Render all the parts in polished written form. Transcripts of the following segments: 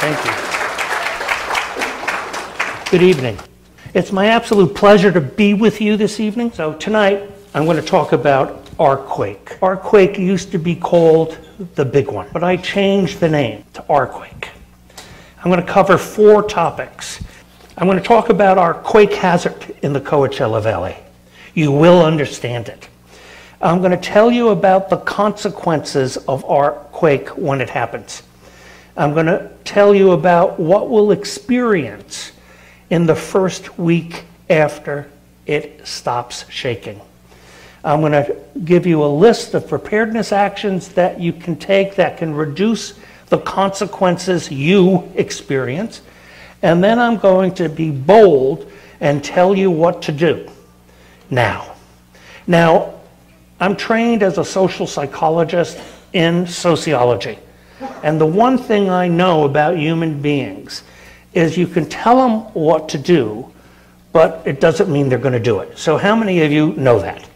Thank you. Good evening. It's my absolute pleasure to be with you this evening. So tonight, I'm going to talk about Arquake. Arquake used to be called the Big One, but I changed the name to Arquake. I'm going to cover 4 topics. I'm going to talk about our quake hazard in the Coachella Valley. You will understand it. I'm going to tell you about the consequences of our quake when it happens. I'm going to tell you about what we'll experience in the first week after it stops shaking. I'm going to give you a list of preparedness actions that you can take that can reduce the consequences you experience. And then I'm going to be bold and tell you what to do now. Now, I'm trained as a social psychologist in sociology. And the one thing I know about human beings is you can tell them what to do, but it doesn't mean they're going to do it. So how many of you know that?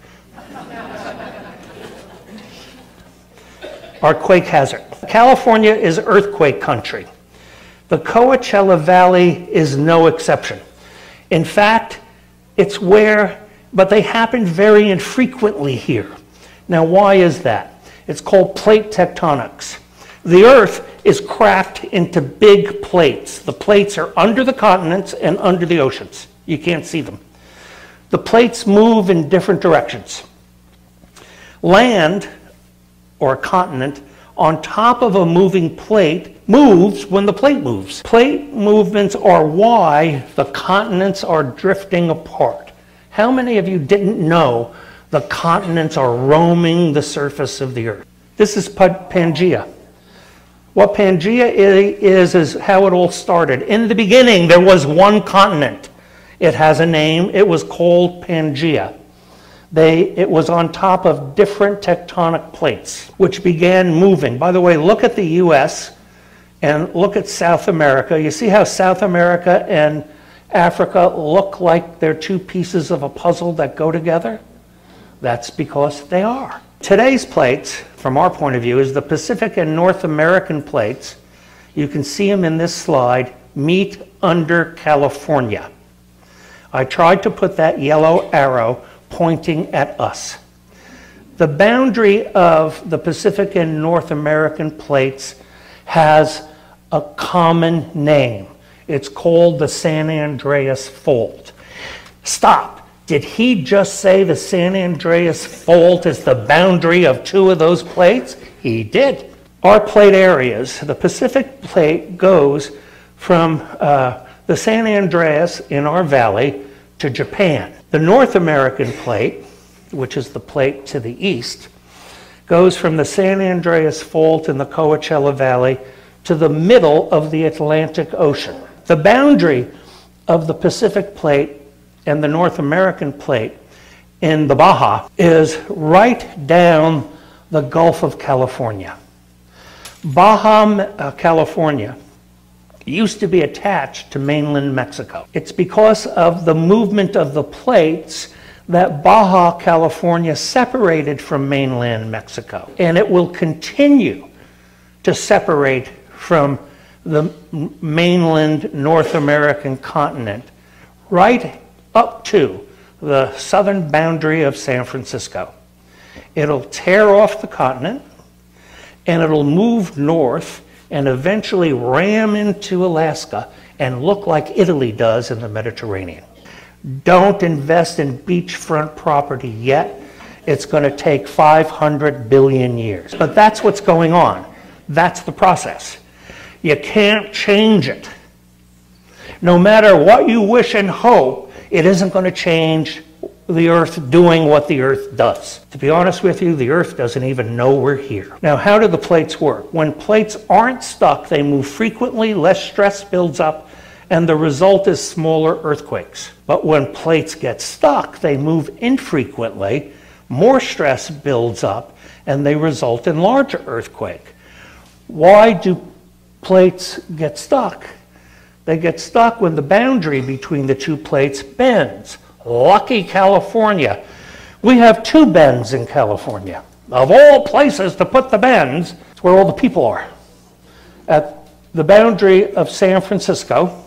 Our quake hazard. California is earthquake country. The Coachella Valley is no exception. In fact, it's but they happen very infrequently here. Now, why is that? It's called plate tectonics. The Earth is cracked into big plates. The plates are under the continents and under the oceans. You can't see them. The plates move in different directions. Land, or a continent, on top of a moving plate moves when the plate moves. Plate movements are why the continents are drifting apart. How many of you didn't know the continents are roaming the surface of the Earth? This is Pangea. What Pangea is how it all started. In the beginning, there was one continent. It has a name. It was called Pangea. It was on top of different tectonic plates, which began moving. By the way, look at the U.S. and look at South America. You see how South America and Africa look like they're 2 pieces of a puzzle that go together? That's because they are. Today's plates, from our point of view, is the Pacific and North American plates. You can see them in this slide, meet under California. I tried to put that yellow arrow pointing at us. The boundary of the Pacific and North American plates has a common name. It's called the San Andreas Fault. Stop. Did he just say the San Andreas Fault is the boundary of 2 of those plates? He did. Our plate areas, the Pacific plate goes from the San Andreas in our valley to Japan. The North American plate, which is the plate to the east, goes from the San Andreas Fault in the Coachella Valley to the middle of the Atlantic Ocean. The boundary of the Pacific plate and the North American plate in the Baja is right down the Gulf of California. Baja, California used to be attached to mainland Mexico. It's because of the movement of the plates that Baja California separated from mainland Mexico. And it will continue to separate from the mainland North American continent right up to the southern boundary of San Francisco. It'll tear off the continent and it'll move north and eventually ram into Alaska and look like Italy does in the Mediterranean. Don't invest in beachfront property yet. It's going to take 500 billion years. But that's what's going on. That's the process. You can't change it. No matter what you wish and hope, it isn't going to change the Earth doing what the Earth does. To be honest with you, the Earth doesn't even know we're here. Now, how do the plates work? When plates aren't stuck, they move frequently, less stress builds up, and the result is smaller earthquakes. But when plates get stuck, they move infrequently, more stress builds up, and they result in larger earthquake. Why do plates get stuck? They get stuck when the boundary between the 2 plates bends. Lucky California. We have 2 bends in California. Of all places to put the bends, it's where all the people are. At the boundary of San Francisco,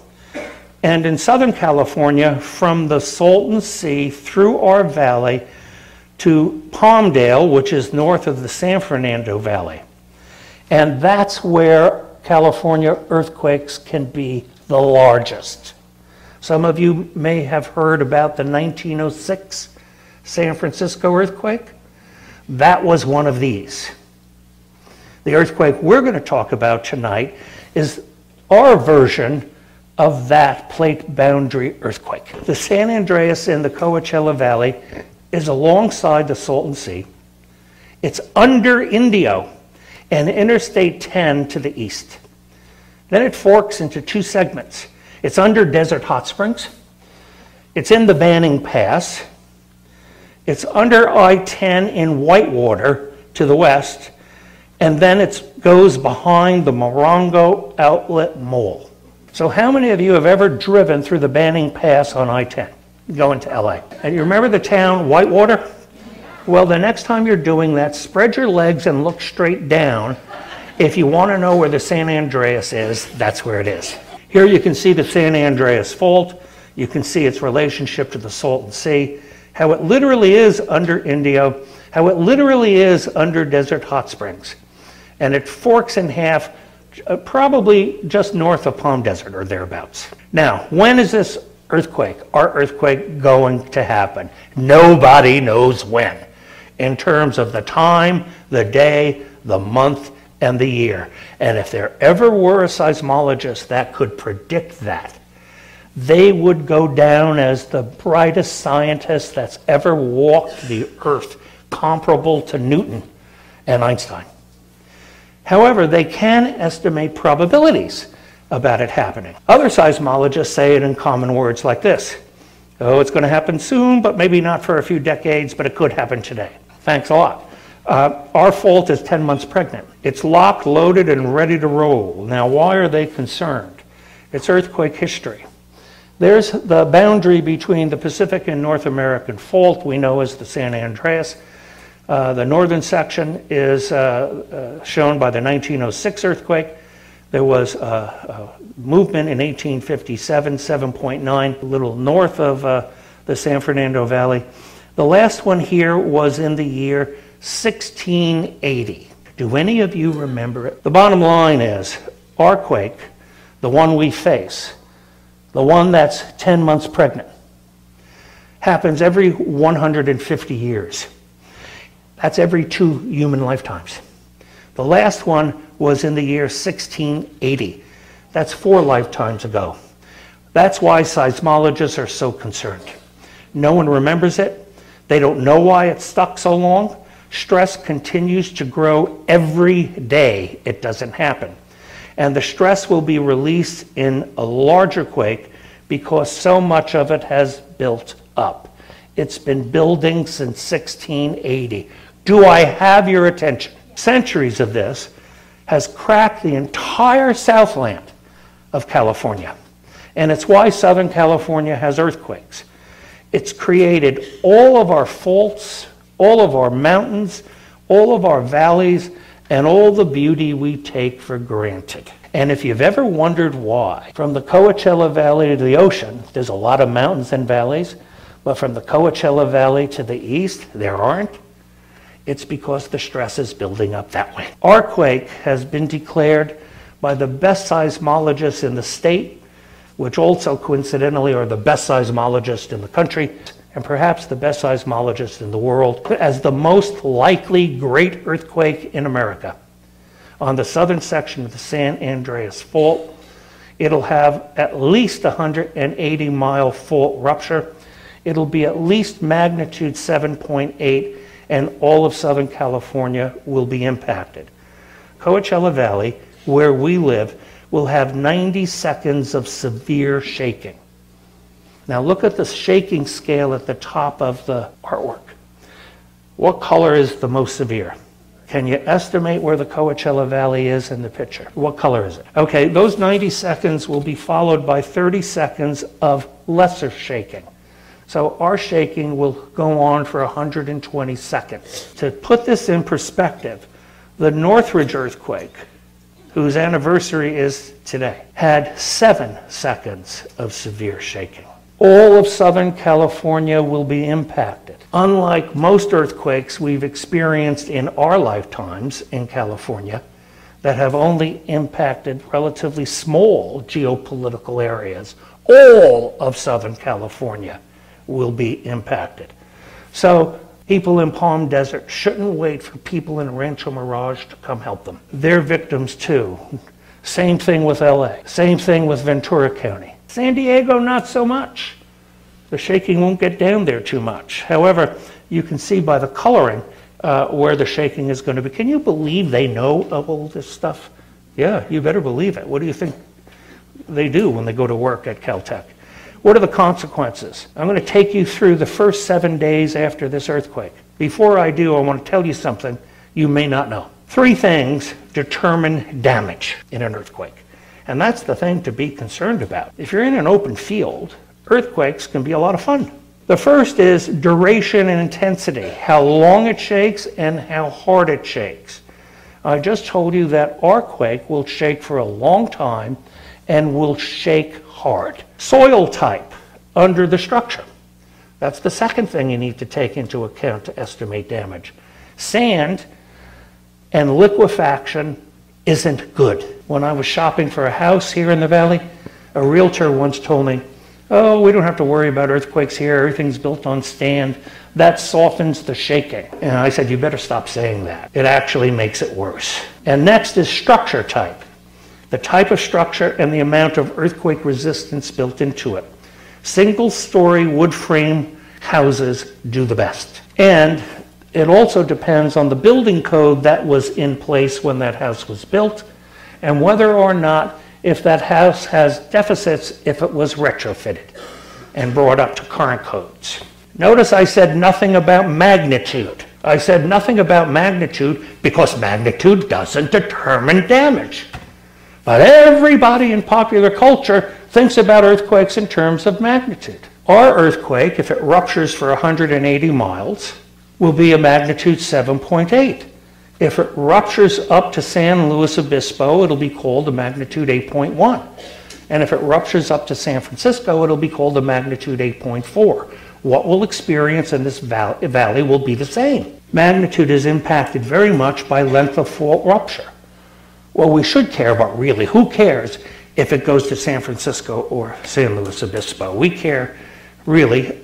and in Southern California from the Salton Sea through our valley to Palmdale, which is north of the San Fernando Valley. And that's where California earthquakes can be the largest. Some of you may have heard about the 1906 San Francisco earthquake. That was one of these. The earthquake we're going to talk about tonight is our version of that plate boundary earthquake. The San Andreas in the Coachella Valley is alongside the Salton Sea. It's under Indio and Interstate 10 to the east. Then it forks into two segments. It's under Desert Hot Springs. It's in the Banning Pass. It's under I-10 in Whitewater to the west. And then it goes behind the Morongo Outlet Mall. So how many of you have ever driven through the Banning Pass on I-10 going to LA? And you remember the town Whitewater? Well, the next time you're doing that, spread your legs and look straight down. If you want to know where the San Andreas is, that's where it is. Here you can see the San Andreas Fault. You can see its relationship to the Salton Sea, how it literally is under Indio, how it literally is under Desert Hot Springs. And it forks in half probably just north of Palm Desert or thereabouts. Now, when is this earthquake, our earthquake, going to happen? Nobody knows when, in terms of the time, the day, the month, and the year. And if there ever were a seismologist that could predict that, they would go down as the brightest scientist that's ever walked the earth, comparable to Newton and Einstein. However, they can estimate probabilities about it happening. Other seismologists say it in common words like this: oh, it's going to happen soon, but maybe not for a few decades, but it could happen today. Thanks a lot. Our fault is 10 months pregnant. It's locked, loaded, and ready to roll. Now, why are they concerned? It's earthquake history. There's the boundary between the Pacific and North American fault we know as the San Andreas. The northern section is shown by the 1906 earthquake. There was a movement in 1857, 7.9, a little north of the San Fernando Valley. The last one here was in the year 1680. Do any of you remember it? The bottom line is, our quake, the one we face, the one that's 10 months pregnant, happens every 150 years. That's every 2 human lifetimes. The last one was in the year 1680. That's 4 lifetimes ago. That's why seismologists are so concerned. No one remembers it. They don't know why it's stuck so long. Stress continues to grow every day it doesn't happen. And the stress will be released in a larger quake because so much of it has built up. It's been building since 1680. Do I have your attention? Centuries of this has cracked the entire Southland of California. And it's why Southern California has earthquakes. It's created all of our faults, all of our mountains, all of our valleys, and all the beauty we take for granted. And if you've ever wondered why, from the Coachella Valley to the ocean, there's a lot of mountains and valleys, but from the Coachella Valley to the east, there aren't. It's because the stress is building up that way. Our quake has been declared by the best seismologists in the state, which also coincidentally are the best seismologists in the country, and perhaps the best seismologists in the world, as the most likely great earthquake in America. On the southern section of the San Andreas Fault, it'll have at least 180-mile fault rupture. It'll be at least magnitude 7.8, and all of Southern California will be impacted. Coachella Valley, where we live, will have 90 seconds of severe shaking. Now look at the shaking scale at the top of the artwork. What color is the most severe? Can you estimate where the Coachella Valley is in the picture? What color is it? Okay, those 90 seconds will be followed by 30 seconds of lesser shaking. So our shaking will go on for 120 seconds. To put this in perspective, the Northridge earthquake whose anniversary is today, had 7 seconds of severe shaking. All of Southern California will be impacted. Unlike most earthquakes we've experienced in our lifetimes in California that have only impacted relatively small geopolitical areas, all of Southern California will be impacted. So people in Palm Desert shouldn't wait for people in Rancho Mirage to come help them. They're victims too. Same thing with LA. Same thing with Ventura County. San Diego, not so much. The shaking won't get down there too much. However, you can see by the coloring where the shaking is going to be. Can you believe they know of all this stuff? Yeah, you better believe it. What do you think they do when they go to work at Caltech? What are the consequences? I'm going to take you through the first 7 days after this earthquake. Before I do, I want to tell you something you may not know. 3 things determine damage in an earthquake. And that's the thing to be concerned about. If you're in an open field, earthquakes can be a lot of fun. The first is duration and intensity, how long it shakes and how hard it shakes. I just told you that our quake will shake for a long time and will shake hard. Soil type under the structure. That's the second thing you need to take into account to estimate damage. Sand and liquefaction isn't good. When I was shopping for a house here in the valley, a realtor once told me, "Oh, we don't have to worry about earthquakes here. Everything's built on sand. That softens the shaking." And I said, "You better stop saying that. It actually makes it worse." And next is structure type. The type of structure and the amount of earthquake resistance built into it. Single-story wood frame houses do the best. And it also depends on the building code that was in place when that house was built and whether or not if that house has deficits if it was retrofitted and brought up to current codes. Notice I said nothing about magnitude. I said nothing about magnitude because magnitude doesn't determine damage. But everybody in popular culture thinks about earthquakes in terms of magnitude. Our earthquake, if it ruptures for 180 miles, will be a magnitude 7.8. If it ruptures up to San Luis Obispo, it'll be called a magnitude 8.1. And if it ruptures up to San Francisco, it'll be called a magnitude 8.4. What we'll experience in this valley will be the same. Magnitude is impacted very much by length of fault rupture. Well, we should care about really, who cares if it goes to San Francisco or San Luis Obispo? We care really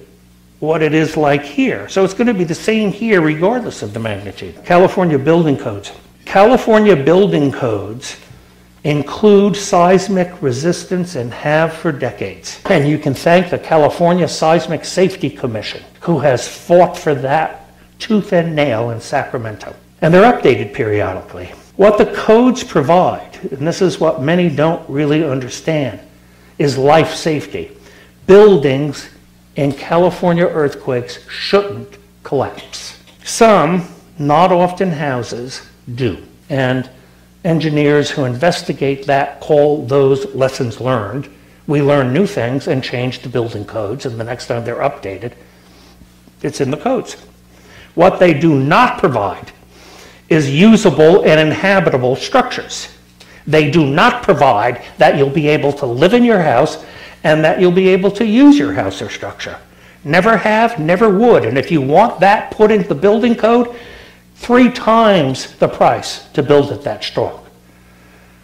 what it is like here. So it's going to be the same here regardless of the magnitude. California building codes. California building codes include seismic resistance and have for decades. And you can thank the California Seismic Safety Commission, who has fought for that tooth and nail in Sacramento. And they're updated periodically. What the codes provide, and this is what many don't really understand, is life safety. Buildings in California earthquakes shouldn't collapse. Some, not often houses, do. And engineers who investigate that call those lessons learned. We learn new things and change the building codes, and the next time they're updated, it's in the codes. What they do not provide is usable and inhabitable structures. They do not provide that you'll be able to live in your house and that you'll be able to use your house or structure. Never have, never would. And if you want that put into the building code, 3 times the price to build it that strong.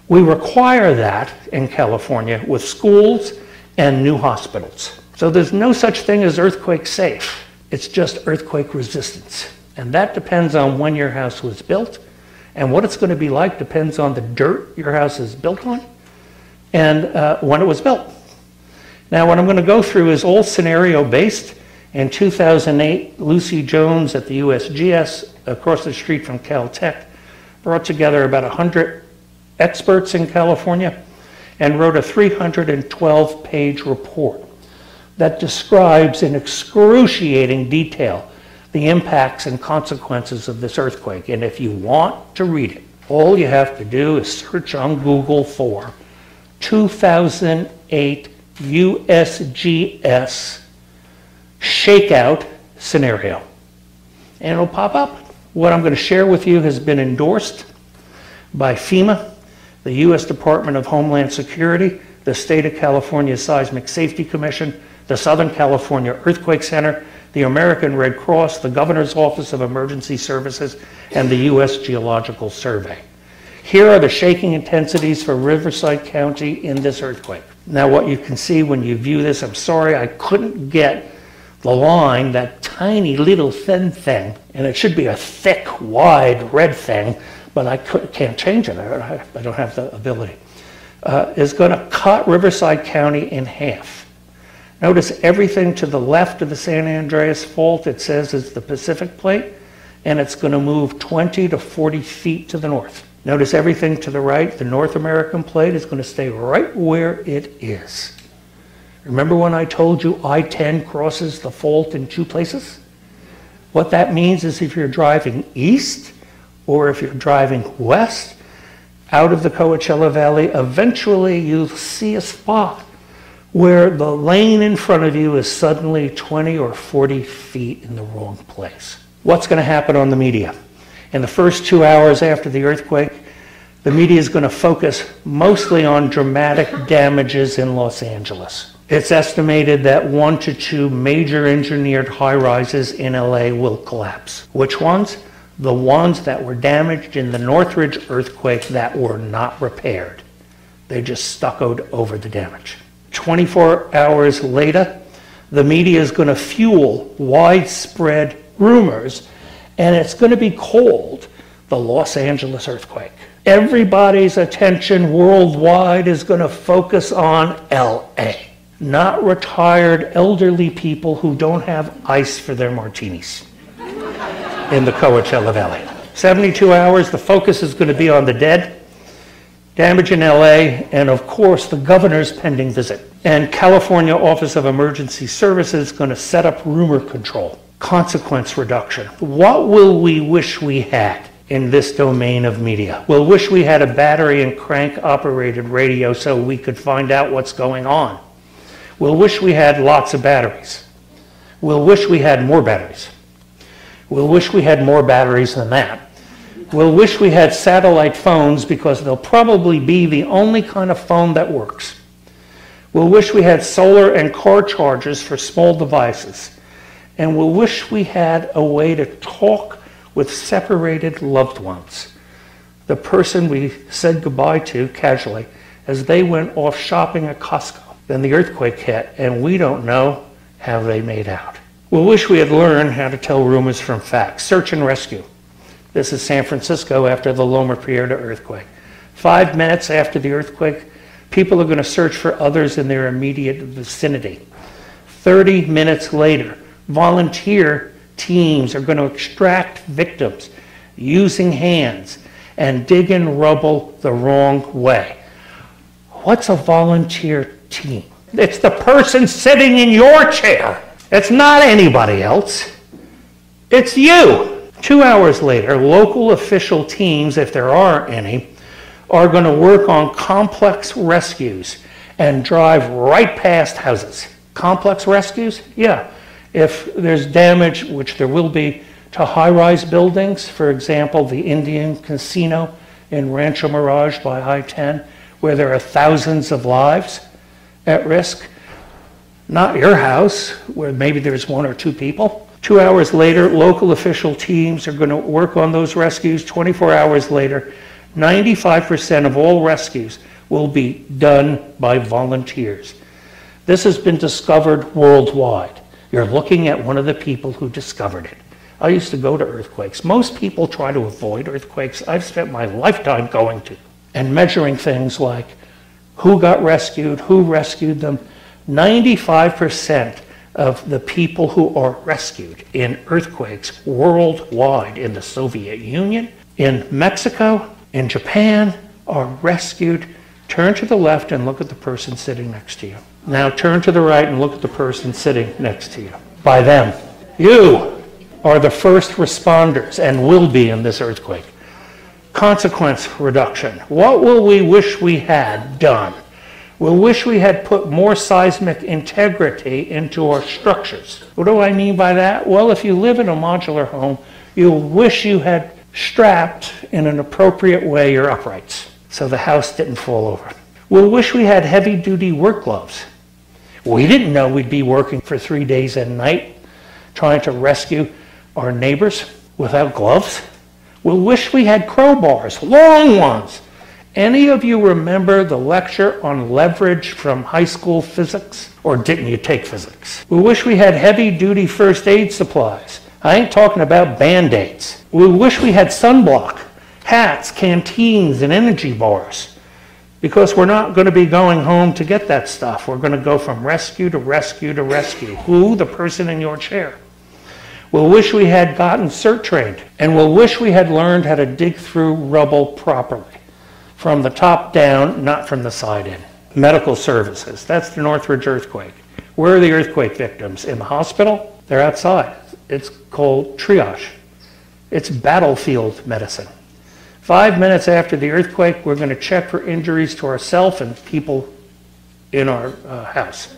We require that in California with schools and new hospitals. So there's no such thing as earthquake safe. It's just earthquake resistance. And that depends on when your house was built, and what it's going to be like depends on the dirt your house is built on and when it was built. Now, what I'm going to go through is all scenario based. In 2008, Lucy Jones at the USGS across the street from Caltech brought together about 100 experts in California and wrote a 312-page report that describes in excruciating detail the impacts and consequences of this earthquake. And if you want to read it, all you have to do is search on Google for 2008 USGS shakeout scenario, and it'll pop up. What I'm going to share with you has been endorsed by FEMA, the U.S. Department of Homeland Security, the State of California Seismic Safety Commission, the Southern California Earthquake Center, the American Red Cross, the Governor's Office of Emergency Services, and the U.S. Geological Survey. Here are the shaking intensities for Riverside County in this earthquake. Now what you can see when you view this, I'm sorry I couldn't get the line, that tiny little thin thing, and it should be a thick, wide red thing, but I can't change it. I don't have the ability. Is going to cut Riverside County in half. Notice everything to the left of the San Andreas Fault, it says is the Pacific Plate, and it's going to move 20 to 40 feet to the north. Notice everything to the right, the North American Plate, is going to stay right where it is. Remember when I told you I-10 crosses the fault in two places? What that means is if you're driving east or if you're driving west out of the Coachella Valley, eventually you'll see a spot where the lane in front of you is suddenly 20 or 40 feet in the wrong place. What's going to happen on the media? In the first 2 hours after the earthquake, the media is going to focus mostly on dramatic damages in Los Angeles. It's estimated that 1 to 2 major engineered high-rises in LA will collapse. Which ones? The ones that were damaged in the Northridge earthquake that were not repaired. They just stuccoed over the damage. 24 hours later, the media is going to fuel widespread rumors, and it's going to be called the Los Angeles earthquake. Everybody's attention worldwide is going to focus on LA, not retired elderly people who don't have ice for their martinis in the Coachella Valley. 72 hours, the focus is going to be on the dead, damage in LA, and of course the governor's pending visit. And California Office of Emergency Services is going to set up rumor control, consequence reduction. What will we wish we had in this domain of media? We'll wish we had a battery and crank operated radio so we could find out what's going on. We'll wish we had lots of batteries. We'll wish we had more batteries. We'll wish we had more batteries than that. We'll wish we had satellite phones because they'll probably be the only kind of phone that works. We'll wish we had solar and car chargers for small devices. And we'll wish we had a way to talk with separated loved ones. The person we said goodbye to casually as they went off shopping at Costco. Then the earthquake hit, and we don't know how they made out. We'll wish we had learned how to tell rumors from facts. Search and rescue. This is San Francisco after the Loma Prieta earthquake. 5 minutes after the earthquake, people are going to search for others in their immediate vicinity. 30 minutes later, volunteer teams are going to extract victims using hands and dig in rubble the wrong way. What's a volunteer team? It's the person sitting in your chair. It's not anybody else. It's you. 2 hours later, local official teams, if there are any, are going to work on complex rescues and drive right past houses. Complex rescues? Yeah. If there's damage, which there will be, to high-rise buildings, for example, the Indian Casino in Rancho Mirage by I-10, where there are thousands of lives at risk. Not your house, where maybe there's 1 or 2 people. 2 hours later, local official teams are going to work on those rescues. 24 hours later, 95% of all rescues will be done by volunteers. This has been discovered worldwide. You're looking at one of the people who discovered it. I used to go to earthquakes. Most people try to avoid earthquakes. I've spent my lifetime going to and measuring things like who got rescued, who rescued them. 95% of the people who are rescued in earthquakes worldwide in the Soviet Union, in Mexico, in Japan, are rescued. Turn to the left and look at the person sitting next to you. Now turn to the right and look at the person sitting next to you. By them. You are the first responders and will be in this earthquake. Consequence reduction. What will we wish we had done? We'll wish we had put more seismic integrity into our structures. What do I mean by that? Well, if you live in a modular home, you'll wish you had strapped in an appropriate way your uprights. so the house didn't fall over. We'll wish we had heavy-duty work gloves. We didn't know we'd be working for 3 days and night trying to rescue our neighbors without gloves. We'll wish we had crowbars, long ones. Any of you remember the lecture on leverage from high school physics? Or didn't you take physics? We wish we had heavy-duty first aid supplies. I ain't talking about Band-Aids. We wish we had sunblock, hats, canteens, and energy bars. Because we're not going to be going home to get that stuff. We're going to go from rescue to rescue to rescue. Who? The person in your chair. We'll wish we had gotten CERT trained. And we'll wish we had learned how to dig through rubble properly. From the top down, not from the side in. Medical services. That's the Northridge earthquake. Where are the earthquake victims? In the hospital? They're outside. It's called triage. It's battlefield medicine. 5 minutes after the earthquake, we're going to check for injuries to ourselves and people in our house.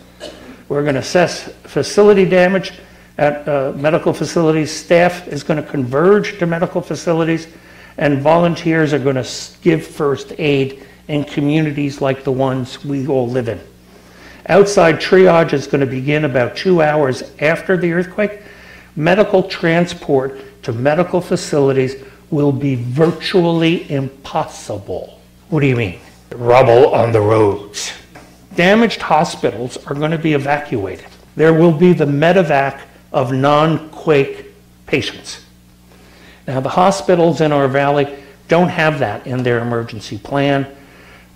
We're going to assess facility damage at medical facilities. Staff is going to converge to medical facilities, and volunteers are going to give first aid in communities like the ones we all live in. Outside triage is going to begin about 2 hours after the earthquake. Medical transport to medical facilities will be virtually impossible. What do you mean? Rubble on the roads. Damaged hospitals are going to be evacuated. There will be the medevac of non-quake patients. Now, the hospitals in our valley don't have that in their emergency plan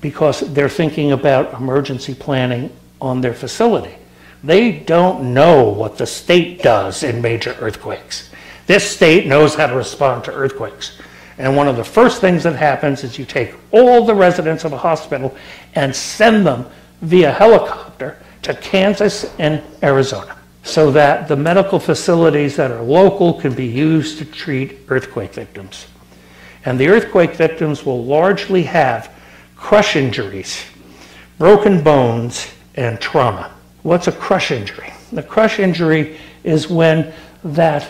because they're thinking about emergency planning on their facility. They don't know what the state does in major earthquakes. This state knows how to respond to earthquakes. And one of the first things that happens is you take all the residents of a hospital and send them via helicopter to Kansas and Arizona so that the medical facilities that are local can be used to treat earthquake victims. And the earthquake victims will largely have crush injuries, broken bones, and trauma. What's a crush injury? The crush injury is when that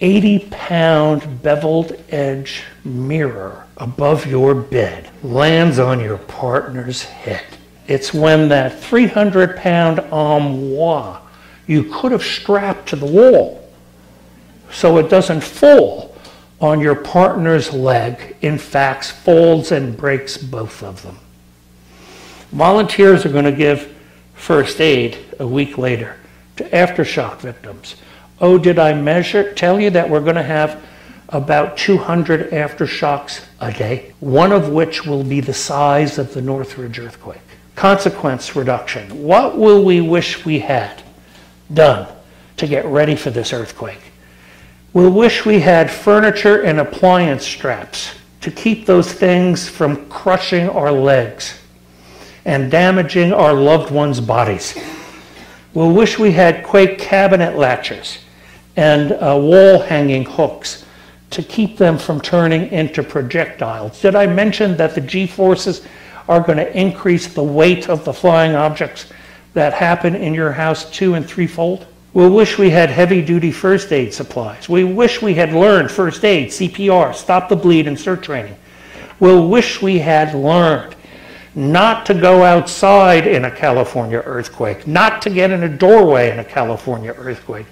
80-pound beveled edge mirror above your bed lands on your partner's head. It's when that 300-pound armoire you could have strapped to the wall so it doesn't fall on your partner's leg, in fact, folds and breaks both of them. Volunteers are going to give first aid a week later to aftershock victims. Oh, did I tell you that we're going to have about 200 aftershocks a day, one of which will be the size of the Northridge earthquake. Consequence reduction. What will we wish we had done to get ready for this earthquake? We'll wish we had furniture and appliance straps to keep those things from crushing our legs and damaging our loved ones' bodies. We'll wish we had quake cabinet latches and wall hanging hooks to keep them from turning into projectiles. Did I mention that the G-forces are going to increase the weight of the flying objects that happen in your house 2- and 3-fold? We'll wish we had heavy-duty first aid supplies. We wish we had learned first aid, CPR, stop the bleed, and CERT training. We'll wish we had learned not to go outside in a California earthquake, not to get in a doorway in a California earthquake.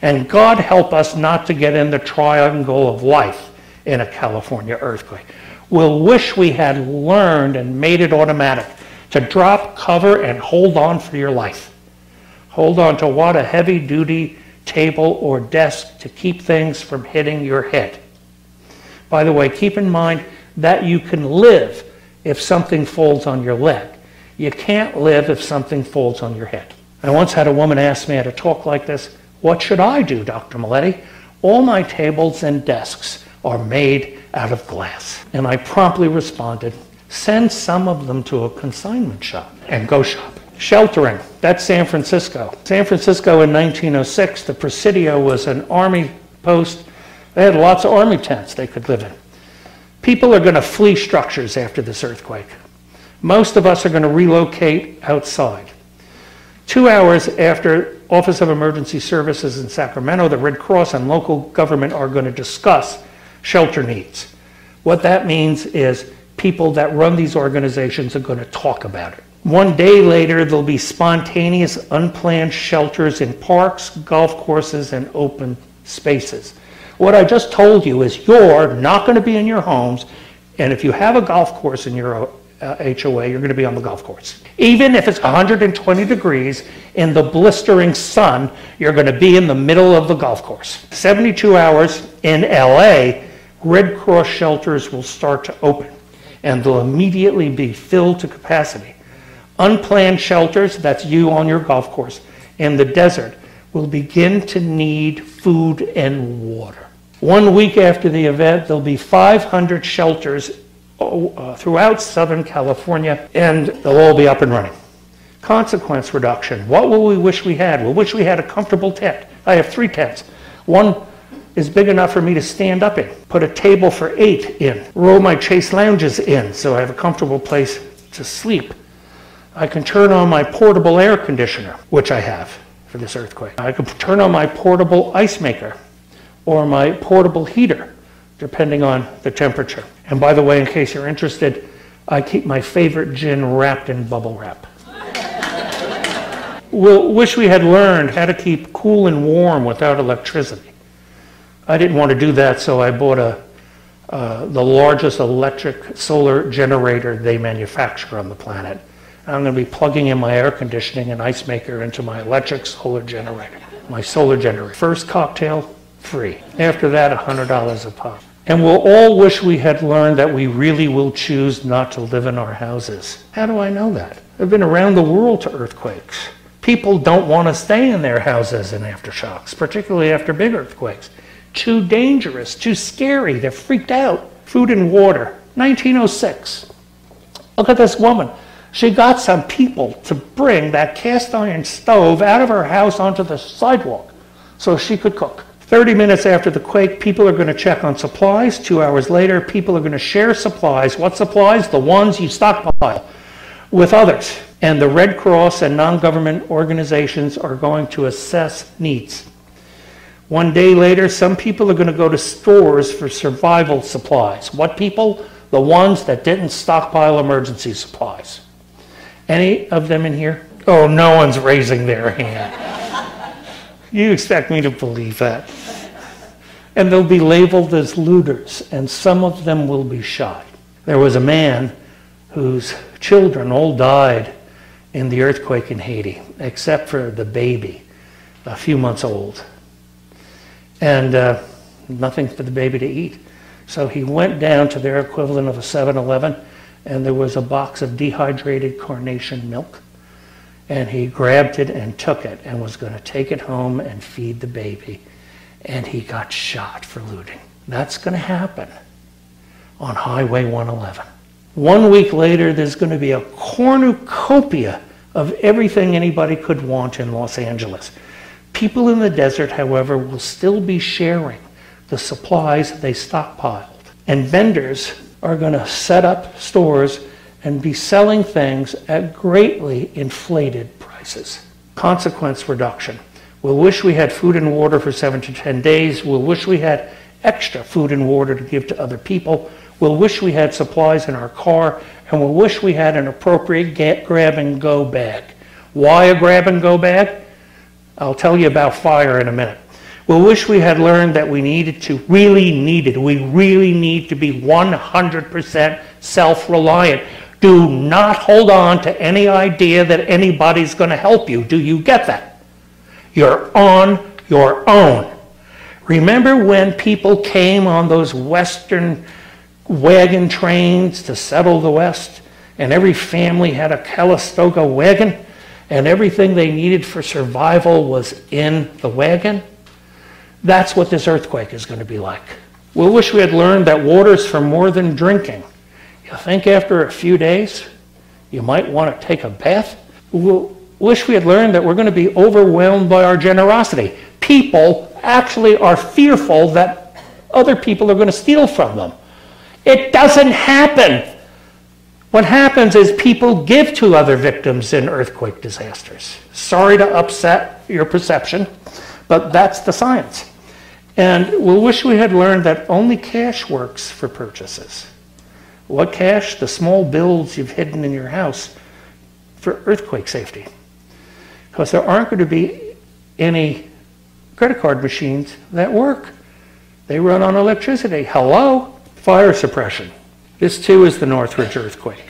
And God help us not to get in the triangle of life in a California earthquake. We'll wish we had learned and made it automatic to drop, cover, and hold on for your life. Hold on to what? A heavy-duty table or desk to keep things from hitting your head. By the way, keep in mind that you can live if something falls on your leg. You can't live if something falls on your head. I once had a woman ask me at a talk like this, "What should I do, Dr. Mileti? All my tables and desks are made out of glass." And I promptly responded, "Send some of them to a consignment shop and go shop." Sheltering, that's San Francisco. San Francisco in 1906, the Presidio was an army post. They had lots of army tents they could live in. People are going to flee structures after this earthquake. Most of us are going to relocate outside. 2 hours after Office of Emergency Services in Sacramento, the Red Cross and local government are going to discuss shelter needs. What that means is people that run these organizations are going to talk about it. One day later, there'll be spontaneous, unplanned shelters in parks, golf courses, and open spaces. What I just told you is you're not going to be in your homes, and if you have a golf course in your HOA, you're going to be on the golf course. Even if it's 120 degrees in the blistering sun, you're going to be in the middle of the golf course. 72 hours in LA, Red Cross shelters will start to open, and they'll immediately be filled to capacity. Unplanned shelters, that's you on your golf course, in the desert, will begin to need food and water. 1 week after the event, there'll be 500 shelters throughout Southern California, and they'll all be up and running. Consequence reduction. What will we wish we had? We'll wish we had a comfortable tent. I have 3 tents. One is big enough for me to stand up in, put a table for 8 in, roll my Chase lounges in so I have a comfortable place to sleep. I can turn on my portable air conditioner, which I have for this earthquake. I can turn on my portable ice maker or my portable heater, depending on the temperature. And by the way, in case you're interested, I keep my favorite gin wrapped in bubble wrap. We'll wish we had learned how to keep cool and warm without electricity. I didn't want to do that, so I bought the largest electric solar generator they manufacture on the planet. I'm going to be plugging in my air conditioning and ice maker into my electric solar generator. My solar generator. First cocktail, free. After that, $100 a pop. And we'll all wish we had learned that we really will choose not to live in our houses. How do I know that? I've been around the world to earthquakes. People don't want to stay in their houses in aftershocks, particularly after big earthquakes. Too dangerous, too scary, they're freaked out. Food and water, 1906. Look at this woman. She got some people to bring that cast iron stove out of her house onto the sidewalk so she could cook. 30 minutes after the quake, people are going to check on supplies. 2 hours later, people are going to share supplies. What supplies? The ones you stockpile with others. And the Red Cross and non-government organizations are going to assess needs. 1 day later, some people are going to go to stores for survival supplies. What people? The ones that didn't stockpile emergency supplies. Any of them in here? Oh, no one's raising their hand. You expect me to believe that. And they'll be labeled as looters, and some of them will be shot. There was a man whose children all died in the earthquake in Haiti, except for the baby, a few months old. And nothing for the baby to eat. So he went down to their equivalent of a 7-Eleven, and there was a box of dehydrated carnation milk. And he grabbed it and took it and was going to take it home and feed the baby. And he got shot for looting. That's going to happen on Highway 111. 1 week later, there's going to be a cornucopia of everything anybody could want in Los Angeles. People in the desert, however, will still be sharing the supplies they stockpiled. And vendors are going to set up stores and be selling things at greatly inflated prices. Consequence reduction. We'll wish we had food and water for 7 to 10 days. We'll wish we had extra food and water to give to other people. We'll wish we had supplies in our car, and we'll wish we had an appropriate grab-and-go bag. Why a grab-and-go bag? I'll tell you about fire in a minute. We'll wish we had learned that we really need to be 100% self-reliant. Do not hold on to any idea that anybody's going to help you. Do you get that? You're on your own. Remember when people came on those Western wagon trains to settle the West, and every family had a Calistoga wagon, and everything they needed for survival was in the wagon? That's what this earthquake is going to be like. We'll wish we had learned that water's for more than drinking. You think after a few days you might want to take a bath? We'll wish we had learned that we're going to be overwhelmed by our generosity. People actually are fearful that other people are going to steal from them. It doesn't happen. What happens is people give to other victims in earthquake disasters. Sorry to upset your perception, but that's the science. And we'll wish we had learned that only cash works for purchases. What cash? The small bills you've hidden in your house for earthquake safety. Because there aren't going to be any credit card machines that work. They run on electricity. Hello? Fire suppression. This too is the Northridge earthquake.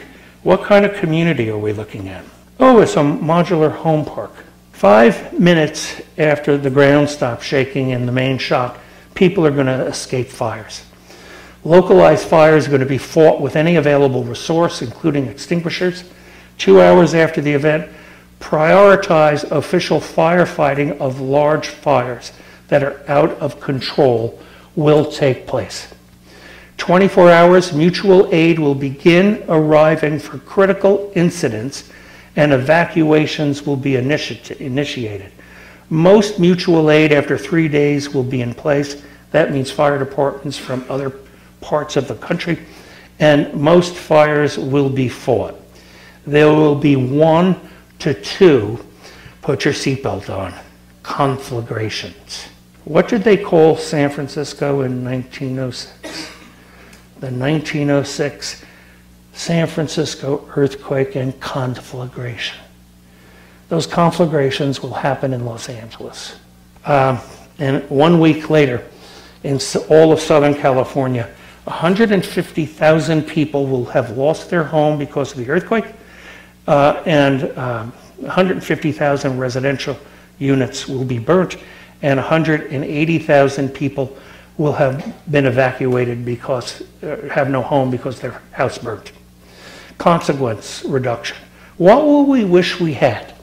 What kind of community are we looking at? Oh, it's a modular home park. 5 minutes after the ground stops shaking in the main shock, people are going to escape fires. Localized fires are going to be fought with any available resource, including extinguishers. 2 hours after the event, prioritize official firefighting of large fires that are out of control will take place. 24 hours, mutual aid will begin arriving for critical incidents and evacuations will be initiated. Most mutual aid after 3 days will be in place. That means fire departments from other parts of the country, and most fires will be fought. There will be 1 to 2, put your seatbelt on, conflagrations. What did they call San Francisco in 1906? The 1906 San Francisco earthquake and conflagration. Those conflagrations will happen in Los Angeles. And 1 week later, in all of Southern California, 150,000 people will have lost their home because of the earthquake, and 150,000 residential units will be burnt, and 180,000 people will have been evacuated because have no home because their house burnt. Consequence reduction. What will we wish we had?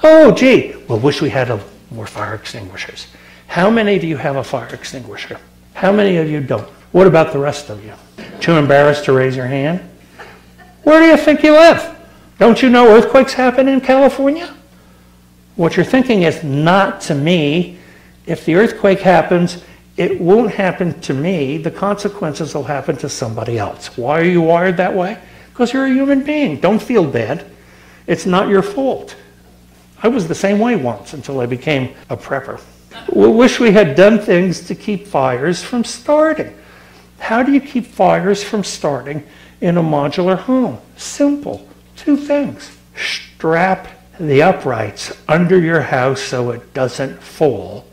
Oh, gee, we'll wish we had more fire extinguishers. How many of you have a fire extinguisher? How many of you don't? What about the rest of you? Too embarrassed to raise your hand? Where do you think you live? Don't you know earthquakes happen in California? What you're thinking is, not to me. If the earthquake happens, it won't happen to me. The consequences will happen to somebody else. Why are you wired that way? Because you're a human being. Don't feel bad. It's not your fault. I was the same way once until I became a prepper. We wish we had done things to keep fires from starting. How do you keep fires from starting in a modular home? Simple. 2 things. Strap the uprights under your house so it doesn't fall,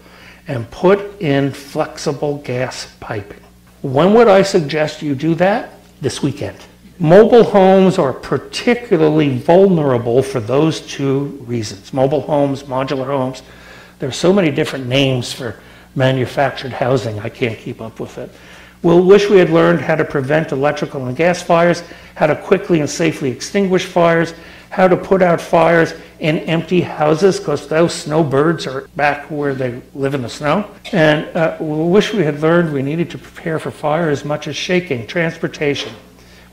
and put in flexible gas piping. When would I suggest you do that? This weekend. Mobile homes are particularly vulnerable for those 2 reasons. Mobile homes, modular homes. There's so many different names for manufactured housing, I can't keep up with it. We'll wish we had learned how to prevent electrical and gas fires, how to quickly and safely extinguish fires, how to put out fires in empty houses, because those snowbirds are back where they live in the snow. And we'll wish we had learned we needed to prepare for fire as much as shaking, transportation.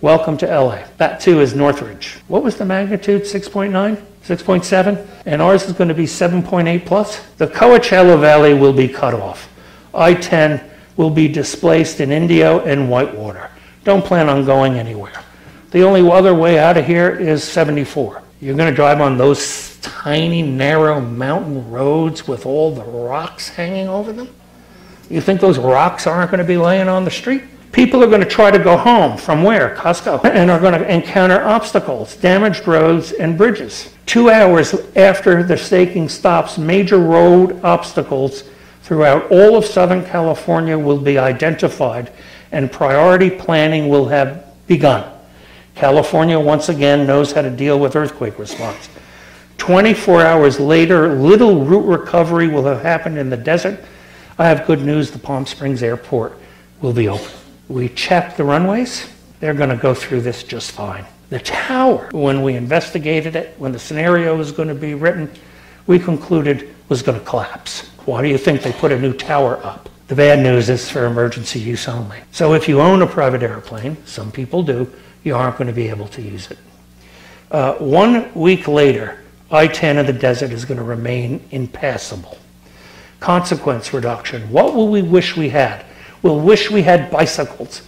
Welcome to LA. That too is Northridge. What was the magnitude? 6.9? 6.7? And ours is going to be 7.8 plus. The Coachella Valley will be cut off. I-10 will be displaced in Indio and Whitewater. Don't plan on going anywhere. The only other way out of here is 74. You're going to drive on those tiny, narrow mountain roads with all the rocks hanging over them? You think those rocks aren't going to be laying on the street? People are going to try to go home from where? Costco. And are going to encounter obstacles, damaged roads and bridges. 2 hours after the staking stops, major road obstacles throughout all of Southern California will be identified and priority planning will have begun. California once again knows how to deal with earthquake response. 24 hours later, little route recovery will have happened in the desert. I have good news, the Palm Springs airport will be open. We checked the runways. They're going to go through this just fine. The tower, when we investigated it, when the scenario was going to be written, we concluded was going to collapse. Why do you think they put a new tower up? The bad news is for emergency use only. So if you own a private airplane, some people do, you aren't going to be able to use it. 1 week later, I-10 in the desert is going to remain impassable. Consequence reduction. What will we wish we had? We'll wish we had bicycles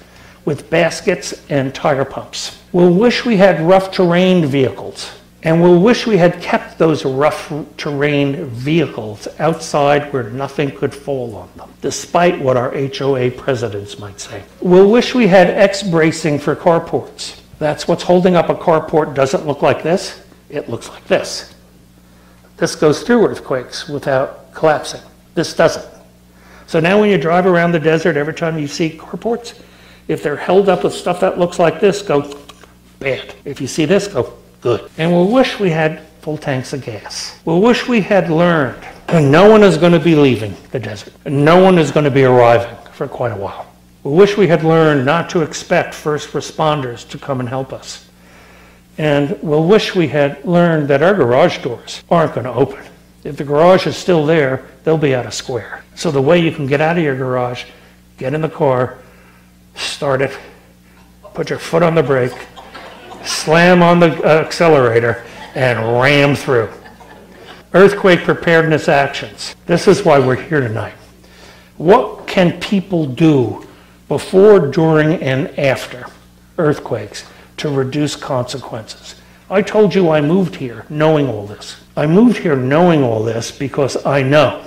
with baskets and tire pumps. We'll wish we had rough terrain vehicles And we'll wish we had kept those rough terrain vehicles outside where nothing could fall on them, despite what our HOA presidents might say. We'll wish we had X-bracing for carports. That's what's holding up a carport. Doesn't look like this. It looks like this. This goes through earthquakes without collapsing. This doesn't. So now when you drive around the desert, every time you see carports, if they're held up with stuff that looks like this, go bad. If you see this, go good. And we'll wish we had full tanks of gas. We'll wish we had learned no one is going to be leaving the desert. No one is going to be arriving for quite a while. We wish we had learned not to expect first responders to come and help us. And we'll wish we had learned that our garage doors aren't going to open. If the garage is still there, they'll be out of square. So the way you can get out of your garage, get in the car, start it, put your foot on the brake, slam on the accelerator, and ram through. Earthquake preparedness actions. This is why we're here tonight. What can people do before, during, and after earthquakes to reduce consequences? I told you I moved here knowing all this. I moved here knowing all this because I know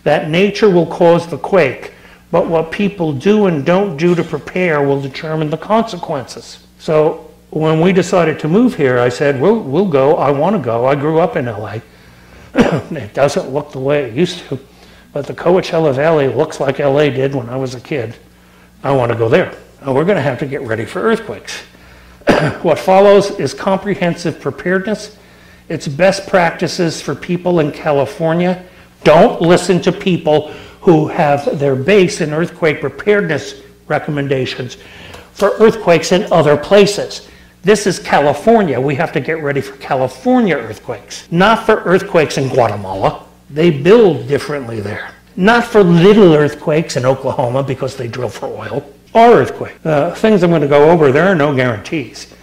that nature will cause the quake, but what people do and don't do to prepare will determine the consequences. So when we decided to move here, I said, we'll go. I want to go. I grew up in LA. It doesn't look the way it used to, but the Coachella Valley looks like LA did when I was a kid. I want to go there. And we're going to have to get ready for earthquakes. What follows is comprehensive preparedness. It's best practices for people in California. Don't listen to people who have their base in earthquake preparedness recommendations for earthquakes in other places. This is California. We have to get ready for California earthquakes, not for earthquakes in Guatemala. They build differently there. Not for little earthquakes in Oklahoma because they drill for oil. Our earthquake. Things I'm going to go over, there are no guarantees.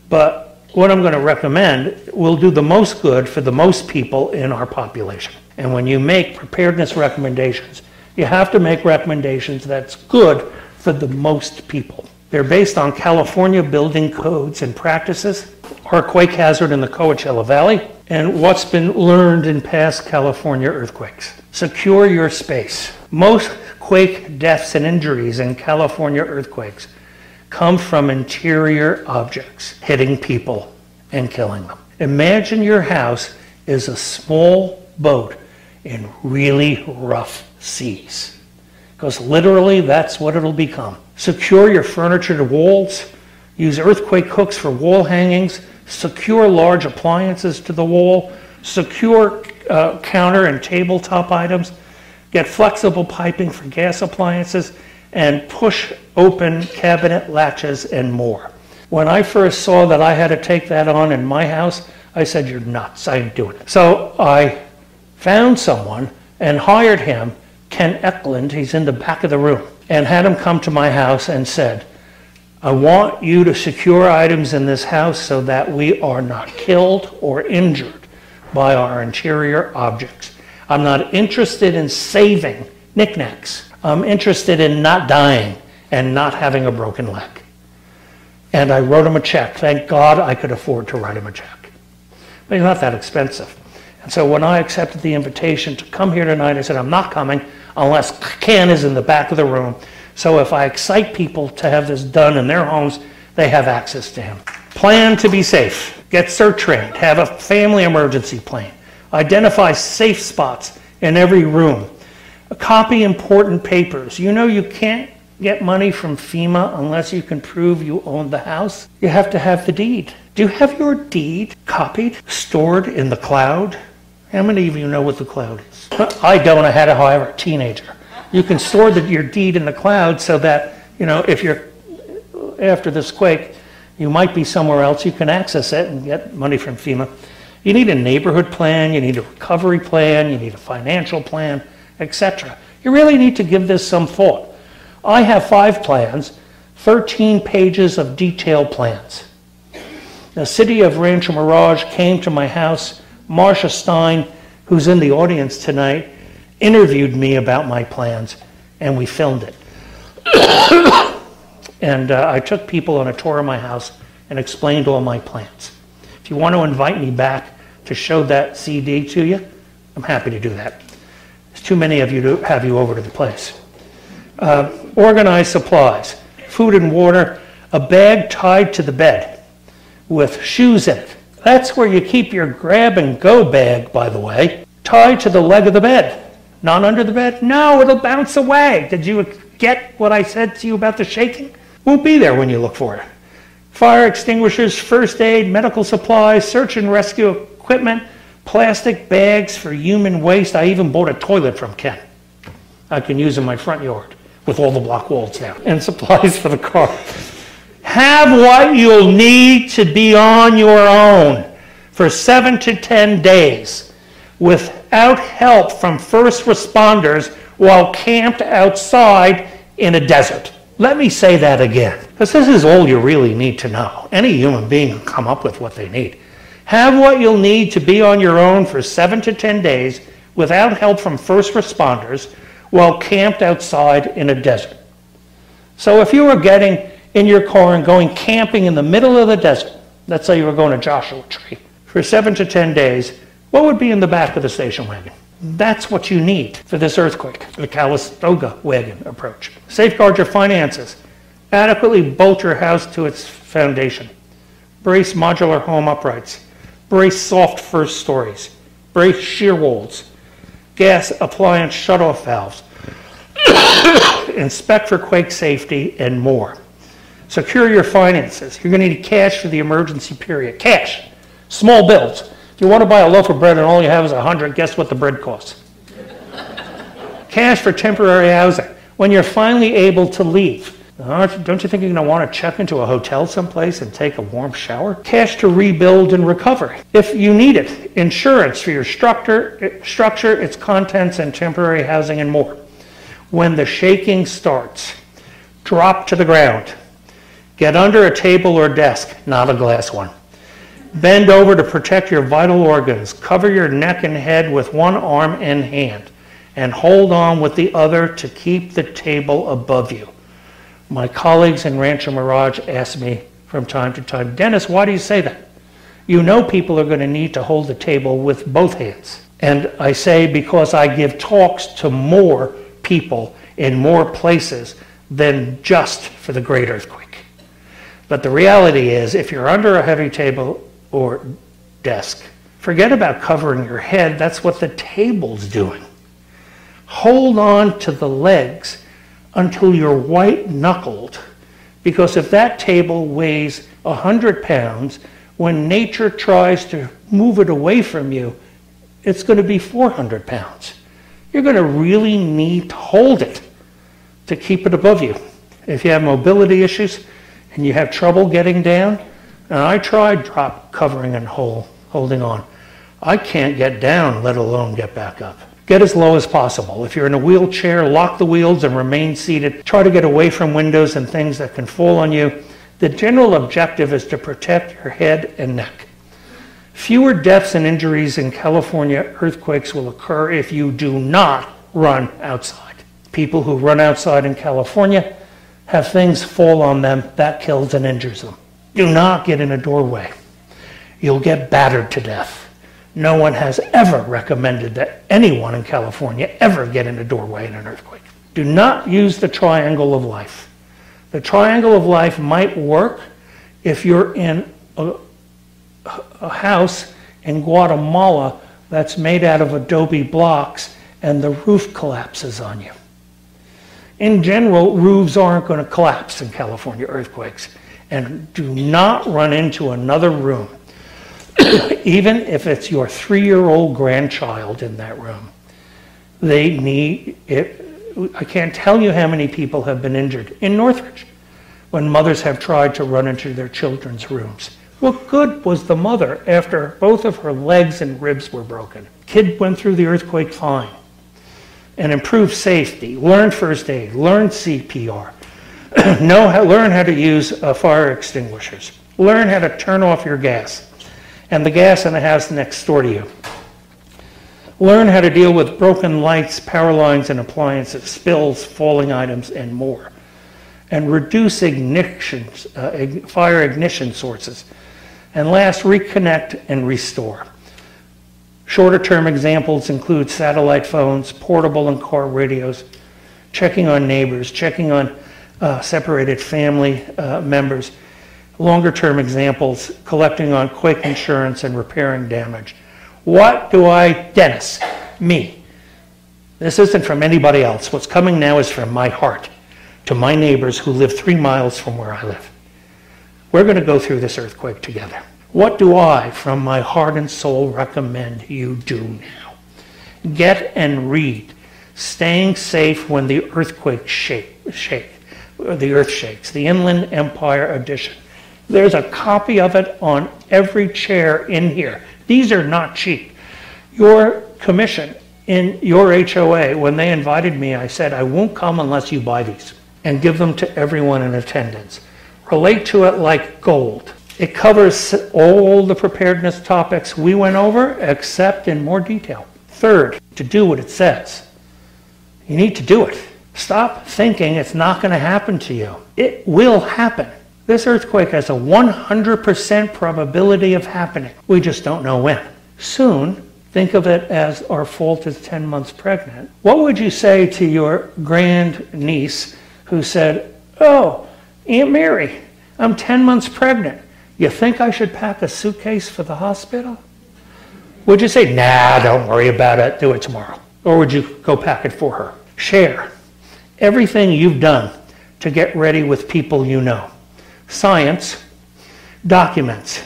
But what I'm going to recommend will do the most good for the most people in our population. And when you make preparedness recommendations, you have to make recommendations that's good for the most people. They're based on California building codes and practices, our quake hazard in the Coachella Valley, and what's been learned in past California earthquakes. Secure your space. Most quake deaths and injuries in California earthquakes come from interior objects hitting people and killing them. Imagine your house is a small boat in really rough seas, because literally that's what it'll become. Secure your furniture to walls. Use earthquake hooks for wall hangings. Secure large appliances to the wall. Secure counter and tabletop items. Get flexible piping for gas appliances, and push open cabinet latches and more. When I first saw that I had to take that on in my house, I said, you're nuts, I ain't doing it. So I found someone and hired him, Ken Eklund, he's in the back of the room, and had him come to my house and said, I want you to secure items in this house so that we are not killed or injured by our interior objects. I'm not interested in saving knickknacks. I'm interested in not dying and not having a broken leg. And I wrote him a check. Thank God I could afford to write him a check. But he's not that expensive. And so when I accepted the invitation to come here tonight, I said, I'm not coming unless Ken is in the back of the room. So if I excite people to have this done in their homes, they have access to him. Plan to be safe. Get CERT trained. Have a family emergency plan. Identify safe spots in every room. Copy important papers. You know you can't get money from FEMA unless you can prove you own the house. You have to have the deed. Do you have your deed copied, stored in the cloud? How many of you know what the cloud is? I don't. I had to hire a teenager. You can store your deed in the cloud so that, you know, if you're after this quake, you might be somewhere else, you can access it and get money from FEMA. You need a neighborhood plan, you need a recovery plan, you need a financial plan, etc. You really need to give this some thought. I have 5 plans, 13 pages of detailed plans. The city of Rancho Mirage came to my house. Marcia Stein, who's in the audience tonight, interviewed me about my plans, and we filmed it. And I took people on a tour of my house and explained all my plans. If you want to invite me back to show that CD to you, I'm happy to do that. There's too many of you to have you over to the place. Organized supplies, food and water, a bag tied to the bed with shoes in it. That's where you keep your grab-and-go bag, by the way, tied to the leg of the bed. Not under the bed? No, it'll bounce away. Did you get what I said to you about the shaking? Won't be there when you look for it. Fire extinguishers, first aid, medical supplies, search and rescue equipment, plastic bags for human waste. I even bought a toilet from Ken. I can use in my front yard with all the block walls down. And supplies for the car. Have what you'll need to be on your own for 7 to 10 days without help from first responders while camped outside in a desert. Let me say that again, because this is all you really need to know. Any human being can come up with what they need. Have what you'll need to be on your own for 7 to 10 days without help from first responders while camped outside in a desert. So if you were getting in your car and going camping in the middle of the desert, let's say you were going to Joshua Tree, for 7 to 10 days, what would be in the back of the station wagon? That's what you need for this earthquake, the Calistoga wagon approach. Safeguard your finances. Adequately bolt your house to its foundation. Brace modular home uprights. Brace soft first stories. Brace shear walls. Gas appliance shutoff valves. Inspect for quake safety and more. Secure your finances. You're going to need cash for the emergency period. Cash. Small bills. If you want to buy a loaf of bread and all you have is 100, guess what the bread costs? Cash for temporary housing. When you're finally able to leave, don't you think you're going to want to check into a hotel someplace and take a warm shower? Cash to rebuild and recover. If you need it, insurance for your structure, its contents, and temporary housing and more. When the shaking starts, drop to the ground. Get under a table or desk, not a glass one. Bend over to protect your vital organs. Cover your neck and head with one arm and hand, and hold on with the other to keep the table above you. My colleagues in Rancho Mirage ask me from time to time, Dennis, why do you say that? You know people are going to need to hold the table with both hands. And I say because I give talks to more people in more places than just for the great earthquake. But the reality is, if you're under a heavy table or desk, forget about covering your head. That's what the table's doing. Hold on to the legs until you're white-knuckled, because if that table weighs 100 pounds, when nature tries to move it away from you, it's going to be 400 pounds. You're going to really need to hold it to keep it above you. If you have mobility issues and you have trouble getting down, and I tried covering and holding on. I can't get down, let alone get back up. Get as low as possible. If you're in a wheelchair, lock the wheels and remain seated. Try to get away from windows and things that can fall on you. The general objective is to protect your head and neck. Fewer deaths and injuries in California earthquakes will occur if you do not run outside. People who run outside in California have things fall on them. That kills and injures them. Do not get in a doorway. You'll get battered to death. No one has ever recommended that anyone in California ever get in a doorway in an earthquake. Do not use the triangle of life. The triangle of life might work if you're in a house in Guatemala that's made out of adobe blocks and the roof collapses on you. In general, roofs aren't going to collapse in California earthquakes. And do not run into another room, even if it's your 3-year-old grandchild in that room. They need it. I can't tell you how many people have been injured in Northridge when mothers have tried to run into their children's rooms. What good was the mother after both of her legs and ribs were broken? Kid went through the earthquake fine. And improve safety, learn first aid, learn CPR. Learn how to use fire extinguishers. Learn how to turn off your gas and the gas in the house next door to you. Learn how to deal with broken lights, power lines, and appliances, spills, falling items, and more. And reduce fire ignition sources. And last, reconnect and restore. Shorter term examples include satellite phones, portable and car radios, checking on neighbors, checking on separated family members. Longer term examples, collecting on quake insurance and repairing damage. What do Dennis, me, this isn't from anybody else. What's coming now is from my heart to my neighbors who live 3 miles from where I live. We're going to go through this earthquake together. What do I, from my heart and soul, recommend you do now? Get and read Staying Safe When the Earthquake the Earth Shakes, the Inland Empire edition. There's a copy of it on every chair in here. These are not cheap. Your commission in your HOA, when they invited me, I said, I won't come unless you buy these, and give them to everyone in attendance. Relate to it like gold. It covers all the preparedness topics we went over, except in more detail. Third, to do what it says. You need to do it. Stop thinking it's not going to happen to you. It will happen. This earthquake has a 100% probability of happening. We just don't know when. Soon, think of it as our fault is 10 months pregnant. What would you say to your grandniece who said, oh, Aunt Mary, I'm 10 months pregnant. You think I should pack a suitcase for the hospital? Would you say, nah, don't worry about it, do it tomorrow? Or would you go pack it for her? Share everything you've done to get ready with people you know. Science documents.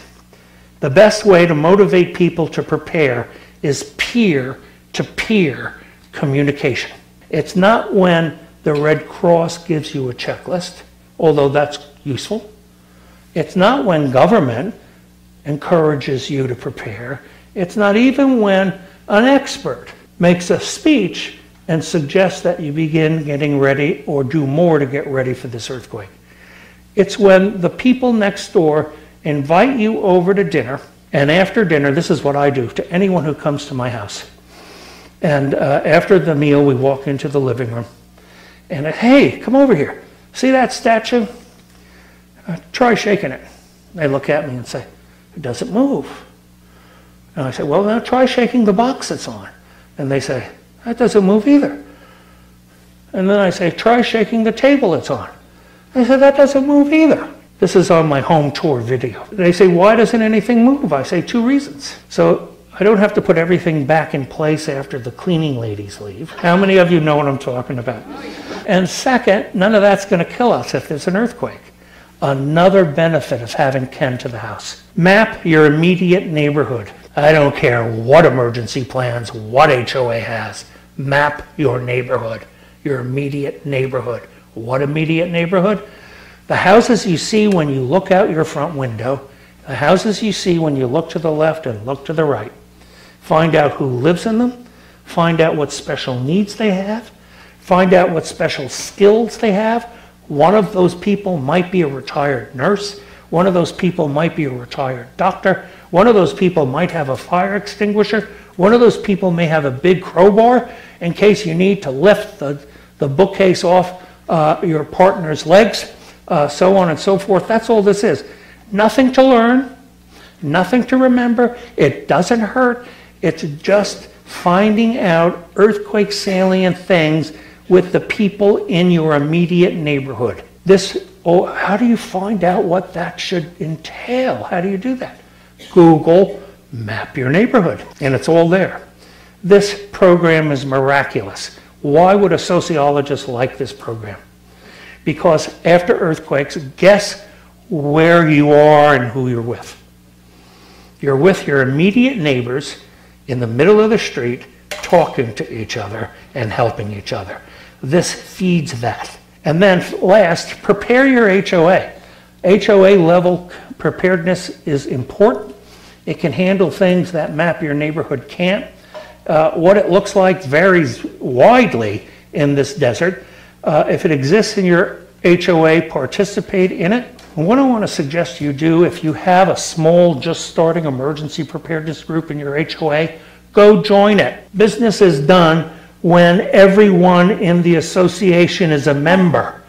The best way to motivate people to prepare is peer-to-peer communication. It's not when the Red Cross gives you a checklist, although that's useful. It's not when government encourages you to prepare. It's not even when an expert makes a speech and suggests that you begin getting ready or do more to get ready for this earthquake. It's when the people next door invite you over to dinner, and after dinner, this is what I do to anyone who comes to my house. And after the meal, we walk into the living room, and hey, come over here. See that statue? Try shaking it. They look at me and say, it doesn't move. And I say, well, now try shaking the box it's on. And they say, that doesn't move either. And then I say, try shaking the table it's on. They say, that doesn't move either. This is on my home tour video. They say, why doesn't anything move? I say, 2 reasons. So I don't have to put everything back in place after the cleaning ladies leave. How many of you know what I'm talking about? And second, none of that's going to kill us if there's an earthquake. Another benefit of having Ken to the house. Map your immediate neighborhood. I don't care what emergency plans, what HOA has. Map your neighborhood, your immediate neighborhood. What immediate neighborhood? The houses you see when you look out your front window, the houses you see when you look to the left and look to the right. Find out who lives in them. Find out what special needs they have. Find out what special skills they have. One of those people might be a retired nurse. One of those people might be a retired doctor. One of those people might have a fire extinguisher. One of those people may have a big crowbar in case you need to lift the bookcase off your partner's legs, so on and so forth. That's all this is. Nothing to learn, nothing to remember. It doesn't hurt. It's just finding out earthquake salient things with the people in your immediate neighborhood. How do you find out what that should entail? How do you do that? Google, map your neighborhood, and it's all there. This program is miraculous. Why would a sociologist like this program? Because after earthquakes, guess where you are and who you're with. You're with your immediate neighbors in the middle of the street, talking to each other and helping each other. This feeds that. And then last, prepare your HOA. HOA level preparedness is important. It can handle things that map your neighborhood can't. What it looks like varies widely in this desert. If it exists in your HOA, participate in it. And what I want to suggest you do, if you have a small, just starting emergency preparedness group in your HOA, go join it. Business is done when everyone in the association is a member.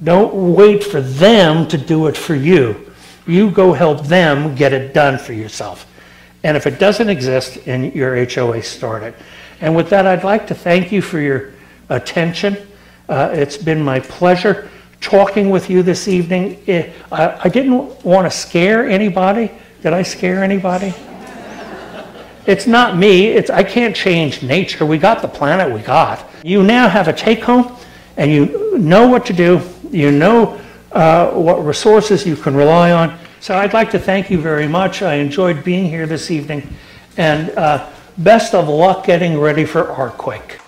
Don't wait for them to do it for you. You go help them get it done for yourself. And if it doesn't exist, and your HOA, start it. And with that, I'd like to thank you for your attention. It's been my pleasure talking with you this evening. I didn't want to scare anybody. Did I scare anybody? It's not me. I can't change nature. We got the planet we got. You now have a take-home, and you know what to do. You know what resources you can rely on. So I'd like to thank you very much. I enjoyed being here this evening, and best of luck getting ready for Earthquake.